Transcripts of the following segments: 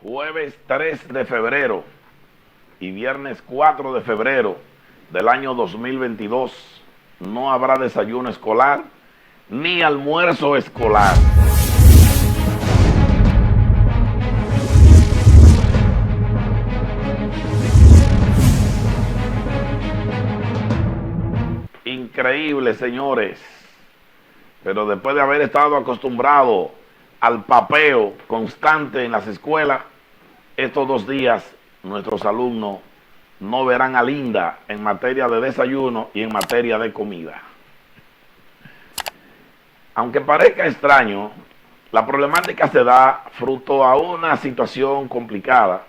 Jueves 3 de febrero y viernes 4 de febrero del año 2022 no habrá desayuno escolar ni almuerzo escolar. Increíble, señores, pero después de haber estado acostumbrado al papeo constante en las escuelas, estos 2 días nuestros alumnos no verán a Linda en materia de desayuno y en materia de comida. Aunque parezca extraño, la problemática se da fruto a una situación complicada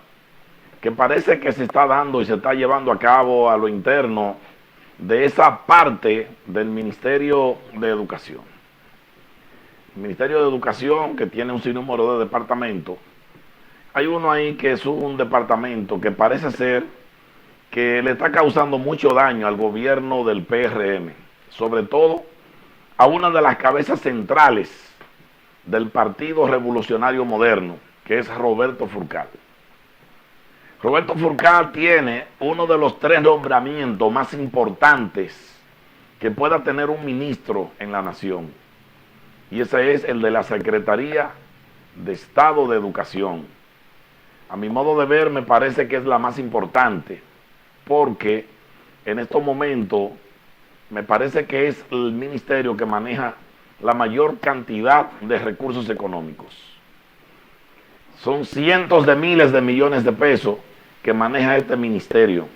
que parece que se está dando y se está llevando a cabo a lo interno de esa parte del Ministerio de Educación. El Ministerio de Educación, que tiene un sinnúmero de departamentos, hay uno ahí que es un departamento que parece ser que le está causando mucho daño al gobierno del PRM, sobre todo a una de las cabezas centrales del Partido Revolucionario Moderno, que es Roberto Furcal. Roberto Furcal tiene uno de los 3 nombramientos más importantes que pueda tener un ministro en la nación, y ese es el de la Secretaría de Estado de Educación. A mi modo de ver, me parece que es la más importante, porque en estos momentos me parece que es el ministerio que maneja la mayor cantidad de recursos económicos. Son cientos de miles de millones de pesos que maneja este ministerio.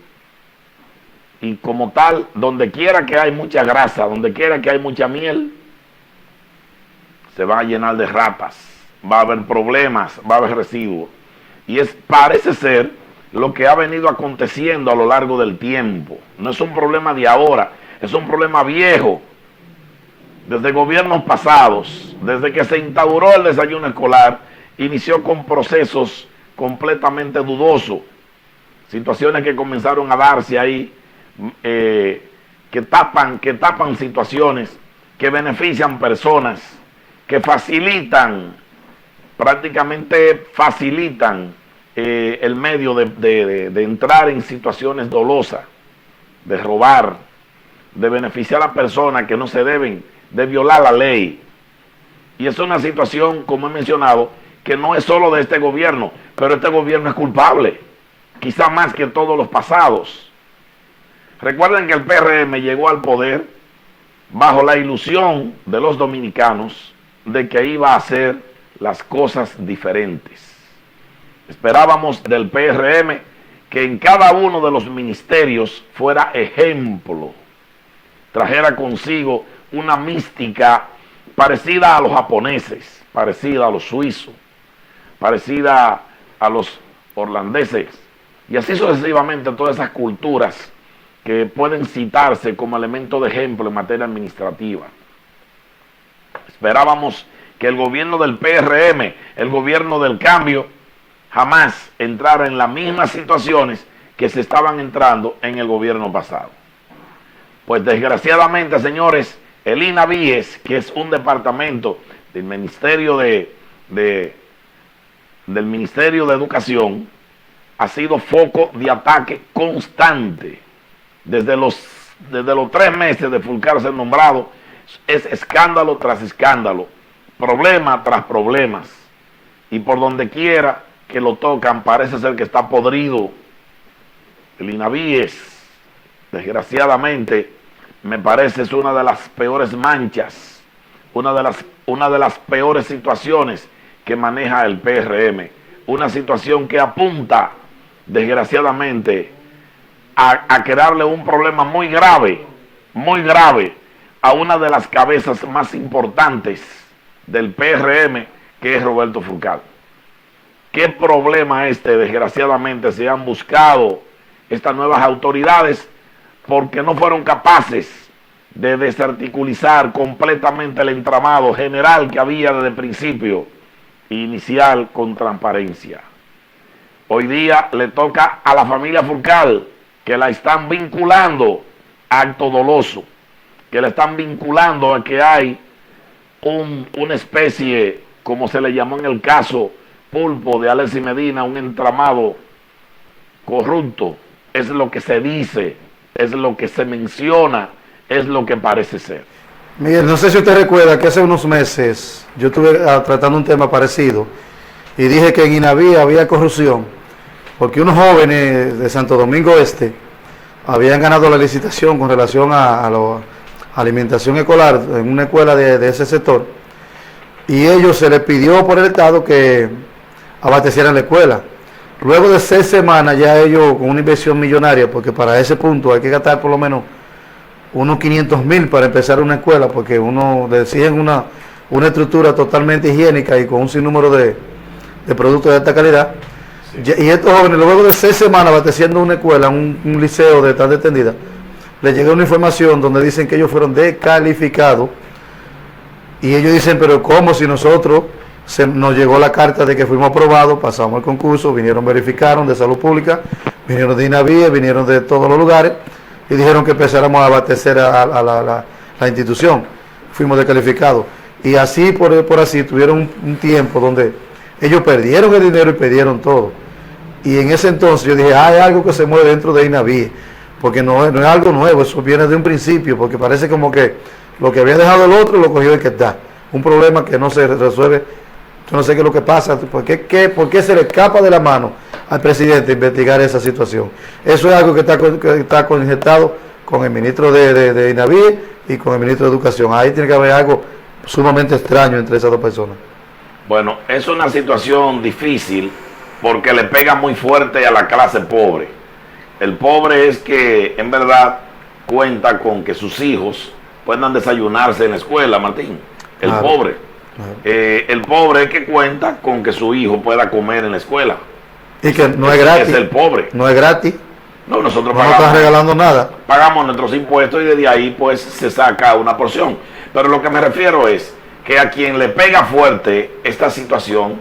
Y como tal, donde quiera que hay mucha grasa, donde quiera que hay mucha miel, se va a llenar de ratas, va a haber problemas, va a haber residuos. Y parece ser lo que ha venido aconteciendo a lo largo del tiempo. No es un problema de ahora, es un problema viejo. Desde gobiernos pasados, desde que se instauró el desayuno escolar, inició con procesos completamente dudosos. Situaciones que comenzaron a darse ahí, que tapan situaciones, que benefician personas, que prácticamente facilitan el medio de entrar en situaciones dolosas, de robar, de beneficiar a personas que no se deben, de violar la ley. Y es una situación, como he mencionado, que no es solo de este gobierno, pero este gobierno es culpable, quizá más que todos los pasados. Recuerden que el PRM llegó al poder bajo la ilusión de los dominicanos de que iba a hacer las cosas diferentes. Esperábamos del PRM que en cada uno de los ministerios fuera ejemplo, trajera consigo una mística parecida a los japoneses, parecida a los suizos, parecida a los holandeses, y así sucesivamente todas esas culturas que pueden citarse como elemento de ejemplo en materia administrativa. Esperábamos que el gobierno del PRM, el gobierno del cambio, jamás entrara en las mismas situaciones que se estaban entrando en el gobierno pasado. Pues desgraciadamente, señores, el INAVIES, que es un departamento del Ministerio del Ministerio de Educación, ha sido foco de ataque constante. Desde los 3 meses de Furcal ser nombrado, es escándalo tras escándalo, problema tras problemas, y por donde quiera que lo tocan parece ser que está podrido. El INAVIES, desgraciadamente, me parece es una de las peores manchas, una de las peores situaciones que maneja el PRM, una situación que apunta, desgraciadamente, a crearle un problema muy grave a una de las cabezas más importantes del PRM, que es Roberto Furcal. ¿Qué problema desgraciadamente, se han buscado estas nuevas autoridades porque no fueron capaces de desarticulizar completamente el entramado general que había desde el principio, inicial con transparencia? Hoy día le toca a la familia Furcal, que la están vinculando a acto doloso, que la están vinculando a que hay una especie, como se le llamó en el caso Pulpo de Alexis Medina un entramado corrupto. Es lo que se dice, es lo que se menciona, es lo que parece ser. Miguel, no sé si usted recuerda que hace unos meses yo estuve tratando un tema parecido y dije que en Inaví había corrupción porque unos jóvenes de Santo Domingo Este habían ganado la licitación con relación a la alimentación escolar en una escuela de ese sector, y ellos se les pidió por el Estado que abastecieran la escuela. Luego de 6 semanas ya ellos con una inversión millonaria, porque para ese punto hay que gastar por lo menos unos 500,000 para empezar una escuela, porque uno exigen una estructura totalmente higiénica y con un sinnúmero de productos de alta calidad. Sí. Y estos jóvenes, luego de 6 semanas abasteciendo una escuela, un liceo de tan extendida, les llega una información donde dicen que ellos fueron descalificados, y ellos dicen, pero ¿cómo si nosotros nos llegó la carta de que fuimos aprobados, pasamos el concurso, vinieron, verificaron de salud pública, vinieron de INAVIE, vinieron de todos los lugares y dijeron que empezáramos a abastecer a la institución? Fuimos descalificados. Y así por así tuvieron un tiempo donde ellos perdieron el dinero y perdieron todo. Y en ese entonces yo dije, hay algo que se mueve dentro de INAVIE, porque no es algo nuevo, eso viene de un principio, porque parece como que lo que había dejado el otro lo cogió el que está. Un problema que no se resuelve. Yo no sé qué es lo que pasa, ¿por qué se le escapa de la mano al presidente investigar esa situación? Eso es algo que está conectado con el ministro de INAVIE y con el ministro de Educación. Ahí tiene que haber algo sumamente extraño entre esas dos personas. Bueno, es una situación difícil porque le pega muy fuerte a la clase pobre. El pobre es que en verdad cuenta con que sus hijos puedan desayunarse en la escuela, Martín. El pobre. El pobre es que cuenta con que su hijo pueda comer en la escuela. Y que no es gratis. Es el pobre. No es gratis. No, nosotros no están regalando nada. Pagamos nuestros impuestos y desde ahí pues se saca una porción. Pero lo que me refiero es que a quien le pega fuerte esta situación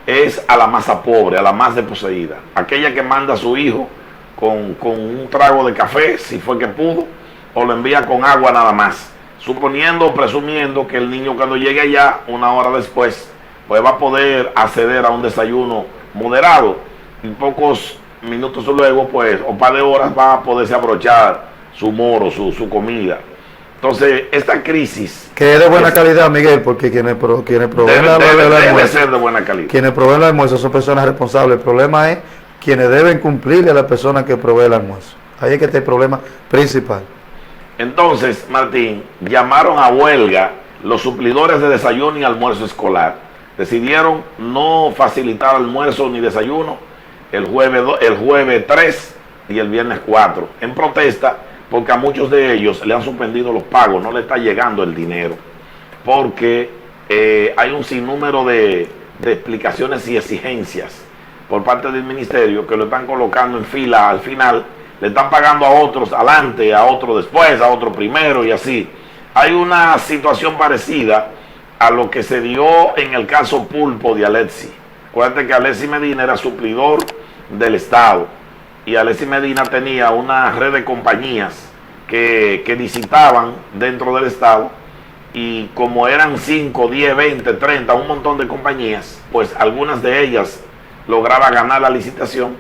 es a la masa pobre, a la más desposeída. Aquella que manda a su hijo con un trago de café, si fue que pudo, o lo envía con agua nada más, suponiendo o presumiendo que el niño cuando llegue allá, una hora después, pues va a poder acceder a un desayuno moderado, y pocos minutos luego, pues, o un par de horas, va a poderse abrochar su moro, su comida. Entonces, esta crisis... Que es de buena calidad, Miguel, porque quienes proveen debe ser de buena calidad. Quienes proveen el almuerzo son personas responsables. El problema es quienes deben cumplirle a la persona que provee el almuerzo. Ahí es que está el problema principal. Entonces, Martín, llamaron a huelga los suplidores de desayuno y almuerzo escolar. Decidieron no facilitar almuerzo ni desayuno el jueves 3 y el viernes 4, en protesta porque a muchos de ellos le han suspendido los pagos, no le está llegando el dinero, porque hay un sinnúmero de explicaciones y exigencias por parte del ministerio que lo están colocando en fila al final. Le están pagando a otros adelante, a otros después, a otros primero y así. Hay una situación parecida a lo que se dio en el caso Pulpo de Alexis. Acuérdate que Alexis Medina era suplidor del Estado y Alexis Medina tenía una red de compañías que licitaban dentro del Estado, y como eran 5, 10, 20, 30, un montón de compañías, pues algunas de ellas lograban ganar la licitación,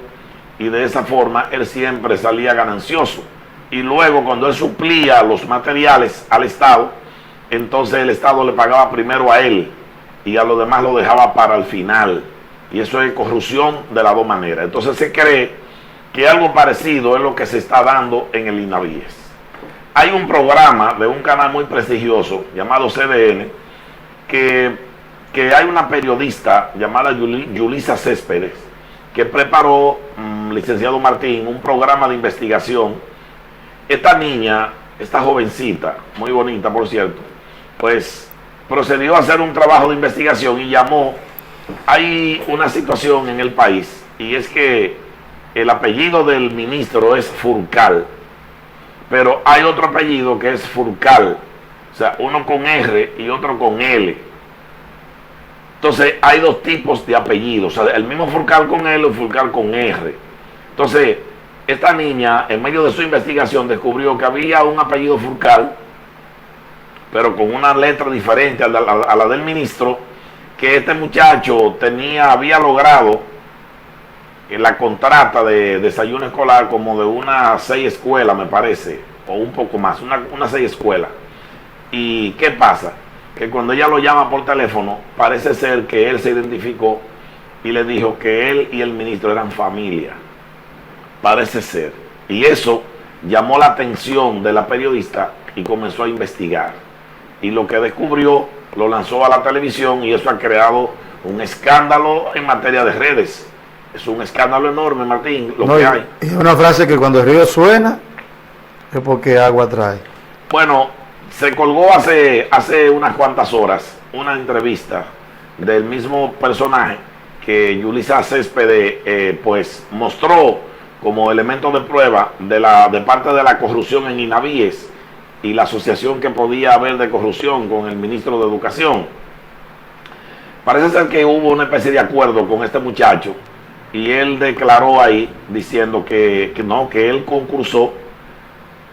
y de esa forma él siempre salía ganancioso. Y luego cuando él suplía los materiales al Estado, entonces el Estado le pagaba primero a él y a los demás lo dejaba para el final. Y eso es corrupción de las dos maneras. Entonces se cree que algo parecido es lo que se está dando en el INAVIE. Hay un programa de un canal muy prestigioso llamado CDN, que hay una periodista llamada Yulisa Céspedes, que preparó, licenciado Martín, un programa de investigación. Esta niña, esta jovencita, muy bonita por cierto, pues procedió a hacer un trabajo de investigación y llamó. Hay una situación en el país, y es que el apellido del ministro es Furcal, pero hay otro apellido que es Furcal, o sea, uno con R y otro con L. Entonces hay dos tipos de apellidos, o sea, el mismo Furcal con L o Furcal con R. Entonces, esta niña, en medio de su investigación, descubrió que había un apellido Furcal, pero con una letra diferente a la del ministro, que este muchacho había logrado la contrata de desayuno escolar como de unas 6 escuelas, me parece, o un poco más, unas 6 escuelas. ¿Y qué pasa? Que cuando ella lo llama por teléfono, parece ser que él se identificó y le dijo que él y el ministro eran familia. Parece ser. Y eso llamó la atención de la periodista y comenzó a investigar. Y lo que descubrió lo lanzó a la televisión y eso ha creado un escándalo en materia de redes. Es un escándalo enorme, Martín, lo que hay. Y una frase que cuando el río suena es porque agua trae. Bueno, se colgó hace unas cuantas horas una entrevista del mismo personaje que Yulisa Céspedes pues mostró como elemento de prueba de parte de la corrupción en Inavíes y la asociación que podía haber de corrupción con el ministro de Educación. Parece ser que hubo una especie de acuerdo con este muchacho y él declaró ahí diciendo que no, que él concursó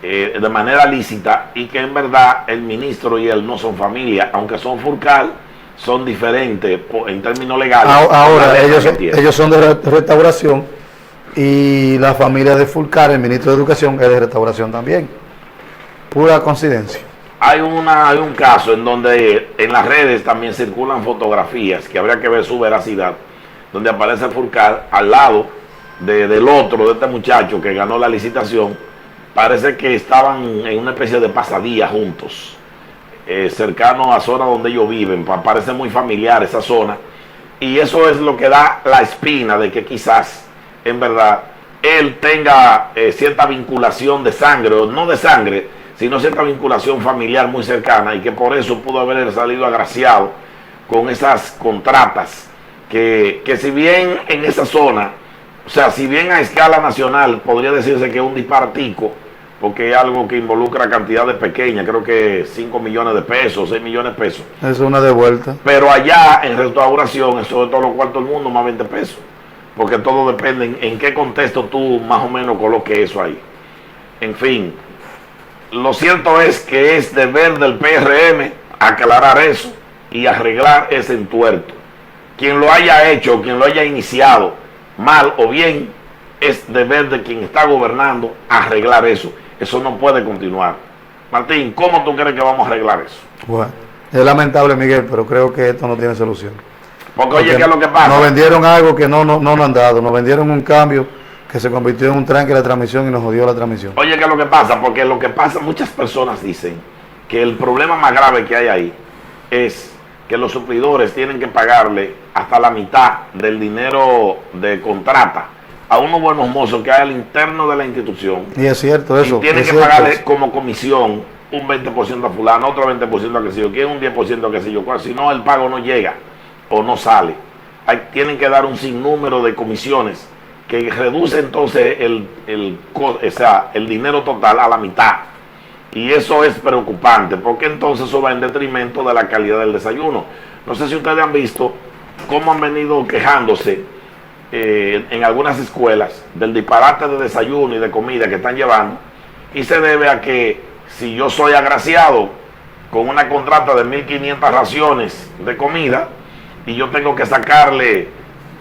de manera lícita y que en verdad el ministro y él no son familia, aunque son Furcal, son diferentes en términos legales. Ahora ellos son de restauración y la familia de Furcal, el ministro de Educación, es de restauración también. Pura coincidencia. Hay un caso en donde en las redes también circulan fotografías que habría que ver su veracidad, donde aparece Furcal al lado del otro, de este muchacho que ganó la licitación. Parece que estaban en una especie de pasadía juntos, cercano a zona donde ellos viven. Parece muy familiar esa zona. Y eso es lo que da la espina de que quizás, en verdad, él tenga cierta vinculación de sangre, o no de sangre, sino cierta vinculación familiar muy cercana, y que por eso pudo haber salido agraciado con esas contratas, que si bien en esa zona, o sea, si bien a escala nacional podría decirse que es un disparatico, porque es algo que involucra cantidades pequeñas, creo que 5 millones de pesos, 6 millones de pesos. Es una devuelta. Pero allá en restauración, eso es todo lo cual todo el mundo, más 20 pesos. Porque todo depende en qué contexto tú más o menos coloques eso ahí. En fin, lo cierto es que es deber del PRM aclarar eso y arreglar ese entuerto. Quien lo haya hecho, quien lo haya iniciado, mal o bien, es deber de quien está gobernando arreglar eso. Eso no puede continuar. Martín, ¿cómo tú crees que vamos a arreglar eso? Bueno, es lamentable, Miguel, pero creo que esto no tiene solución. Porque oye, ¿qué es lo que pasa? Nos vendieron algo que no nos han dado. Nos vendieron un cambio que se convirtió en un tranque de la transmisión y nos jodió la transmisión. Oye, ¿qué es lo que pasa? Porque lo que pasa, muchas personas dicen que el problema más grave que hay ahí es que los suplidores tienen que pagarle hasta la mitad del dinero de contrata a unos buenos mozos que hay al interno de la institución. Y es cierto eso. Y tienen que pagarle como comisión un 20% a fulano, otro 20% a que sé yo, quién un 10% a que sé yo, si no el pago no llega o no sale. Tienen que dar un sinnúmero de comisiones que reduce entonces el dinero total a la mitad. Y eso es preocupante, porque entonces eso va en detrimento de la calidad del desayuno. No sé si ustedes han visto cómo han venido quejándose en algunas escuelas del disparate de desayuno y de comida que están llevando, y se debe a que si yo soy agraciado con una contrata de 1.500 raciones de comida y yo tengo que sacarle,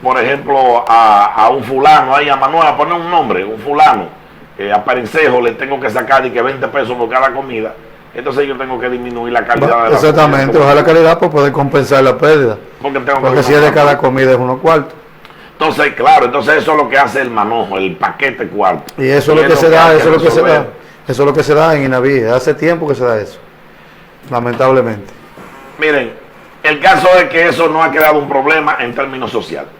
por ejemplo, a un fulano, ahí a Manuel, a poner un nombre, un fulano, a Perencejo le tengo que sacar y que 20 pesos por cada comida, entonces yo tengo que disminuir la calidad de la exactamente, comida. ojalá la calidad para poder compensar la pérdida. Porque si es de cada comida es unos cuartos. Entonces, claro, entonces eso es lo que hace el manojo, el paquete cuarto. Y eso es lo que se da, eso es lo que se da. Eso es lo que se da en Inaví. Hace tiempo que se da eso. Lamentablemente. Miren, el caso es que eso no ha creado un problema en términos sociales.